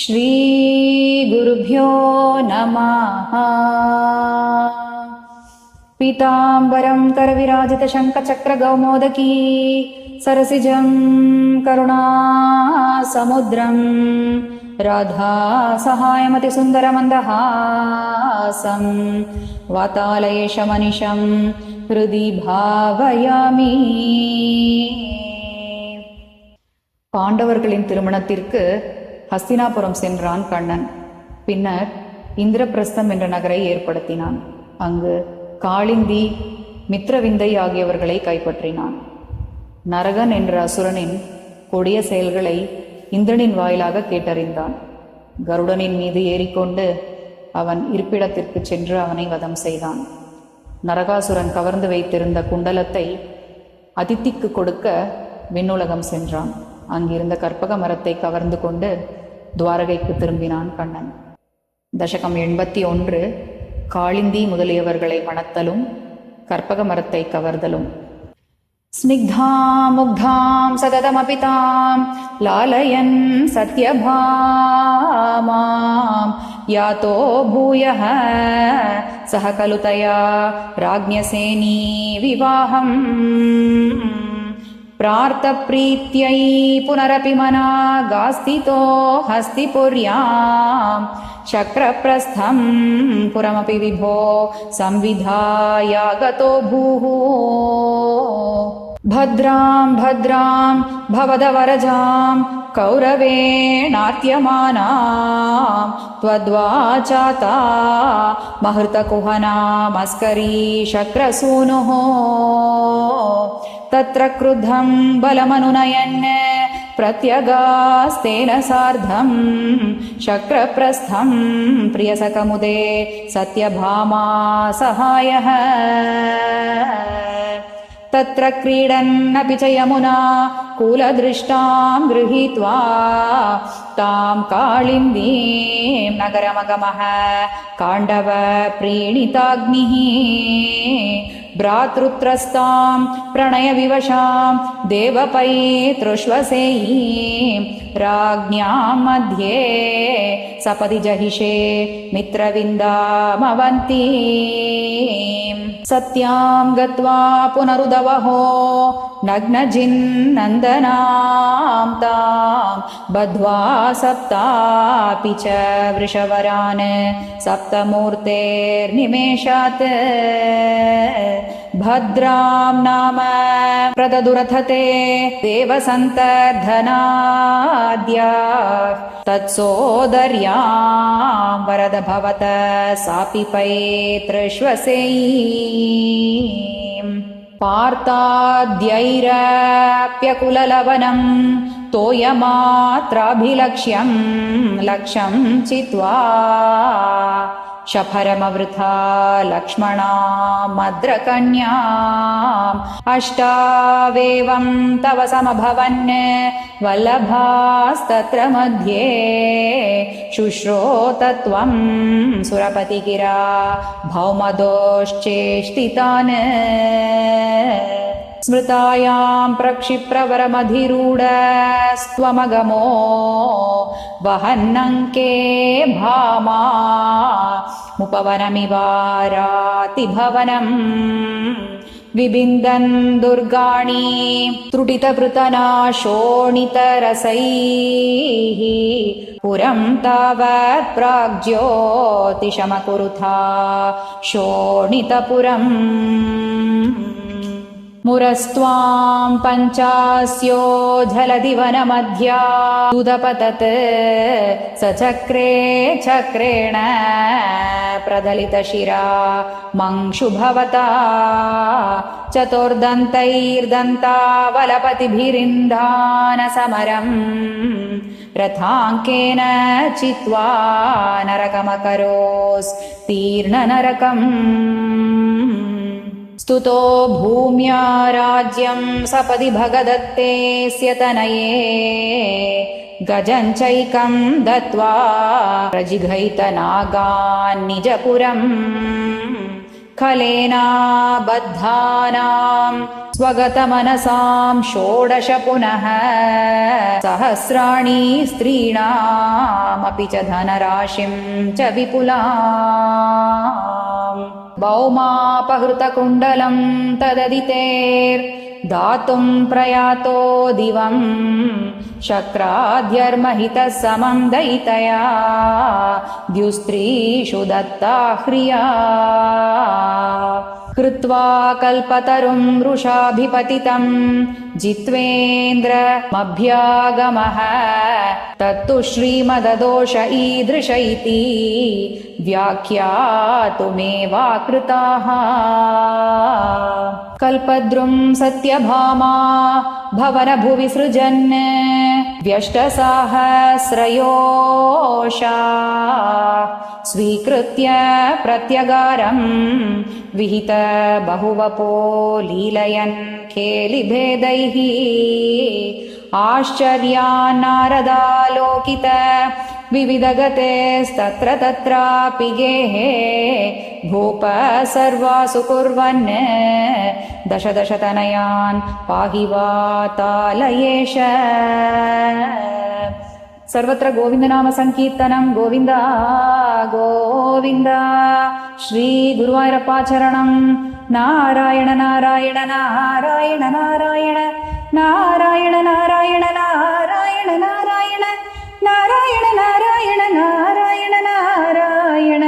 श्रीगुरुभ्यो नमः। पीताम्बरं करविराजितशङ्खचक्रगौमोदकी सरसिजं करुणासमुद्रं राधासहायमतिसुन्दरमन्दहासं वातालयेशमनिशं हृदि भावयामि. பாண்டவர்களின் திருமணத்திற்கு ஹஸ்தினாபுரம் சென்றான் கண்ணன். பின்னர் இந்திரபிரஸ்தம் என்ற நகரை ஏற்படுத்தினான். அங்கு காளிந்தி, மித்ரவிந்தை ஆகியவர்களை கைப்பற்றினான். நரகன் என்ற அசுரனின் கொடிய செயல்களை இந்திரனின் வாயிலாக கேட்டறிந்தான். கருடனின் மீது ஏறிக்கொண்டு அவன் இருப்பிடத்திற்கு சென்று அவனை வதம் செய்தான். நரகாசுரன் கவர்ந்து வைத்திருந்த குண்டலத்தை அதித்திக்கு கொடுக்க விண்ணுலகம் சென்றான். அங்கிருந்த கற்பக மரத்தை கவர்ந்து கொண்டு துவாரகைக்கு திரும்பினான் கண்ணன். தசகம் 81 காளிந்தி முதலியவர்களை மணத்தலும் கற்பக மரத்தை கவர்தலும். ஸ்னிக்தாம் முக்தாம் சததமபிதாம் லாலயன் சத்யபாமாம் யாதோ பூயः சஹ கலுதயா ராஜ்ஞசேனீ விவாஹம் प्रार्थप्रीत्यै पुनरपि मना गास्तितो हस्तिपुर्यां शक्रप्रस्थं पुरमपि विभो संविधायागतो भूः. भद्रां भद्रां भवदवरजां कौरवेणार्त्यमानां त्वद्वाचाता महृतकुहनामस्करी शक्रसूनुः. तत्र क्रुद्धं बलमनुनयन् प्रत्यगास्तेन सार्धं शक्रप्रस्थं प्रियसकमुदे सत्यभामा सहायः. तत्र क्रीडन्नपि च यमुना कूलदृष्टां गृहीत्वा तां काळिन्दीं नगरमगमः काण्डव प्रीणिताग्निः. भ्रातृत्रस्तां प्रणयविवशां देवपैतृष्वसेयीं राज्ञां मध्ये सपदि जहिषे मित्रविन्दामवन्तीं. सत्यां गत्वा पुनरुदवहो नग्नजिन्नन्दनां तां बद्ध्वा सप्तापि च वृषवरान् सप्तमूर्तेर्निमेषात्. भद्रां नाम प्रददुरथते देवसन्तर्धनाद्या तत्सोदर्यां वरद भवत सापि पैतृष्वसेयीं. पार्थाद्यैरप्यकुललवनं तोयमात्राभिलक्ष्यं लक्ष्यं चित्वा शफरमवृथा लक्ष्मणामद्रकन्याम् अष्टावेवं तव समभवन् वल्लभास्तत्र मध्ये शुश्रोतत्वं सुरपतिगिरा भौमदोश्चेष्टितान्. स्मृतायां प्रक्षिप्रवरमधिरूढस्त्वमगमो वहन्नङ्के भामा मुपवनमिवारातिभवनम्. विबिन्दन् दुर्गाणि त्रुटितपृतना शोणितरसैः पुरं तावत् प्राग्ज्योतिषमकुरुथा शोणितपुरम्. मुरस्त्वां पञ्चास्यो झलदिवनमध्या उदपतत् सचक्रे चक्रेण प्रदलितशिरा मंशुभवता चतुर्दन्तैर्दन्तावलपतिभिरिन्धानसमरं रथाङ्केन चित्वा नरकमकरोस्तीर्णनरकम्. स्तुतो भूम्या राज्यं सपदि भगदत्तेस्य तनये गजं चैकं दत्वा प्रजिघैतनागान् निजपुरम्. खलेना बद्धानां स्वगतमनसां षोडश पुनः सहस्राणि स्त्रीणामपि च धनराशिं च विपुलाम् भौमापहृतकुण्डलं तददितेर्दातुं प्रयातो दिवं शक्राद्यर्महितः समं दयितया द्युस्त्रीषु दत्ता ह्रिया कृत्वा कल्पतरुं वृषाभिपतितं जित्वेन्द्रमभ्यागमः तत्तु श्रीमददोष ईदृश इति व्याख्यातुमेवाकृताः कल्पद्रुं सत्यभामा भवनभुवि सृजन् व्यष्टसाहस्रयोषा स्वीकृत्य प्रत्यगारं विहित बहुवपो लीलयन् खेलिभेदैः आश्चर्यान्नारदालोकित विविधगतेस्तत्र तत्रापि गेहे भूप सर्वासु कुर्वन् दश दशतनयान् पाहि वातालयेश सर्वत्र गोविन्दनाम संकीर्तनं गोविन्द गोविन्द श्री गुरुवायूरप्पाचरणं नारायण नारायण नारायण नारायण नारायण नारायण नारायण नारायण नारायण नारायण नारायण नारायण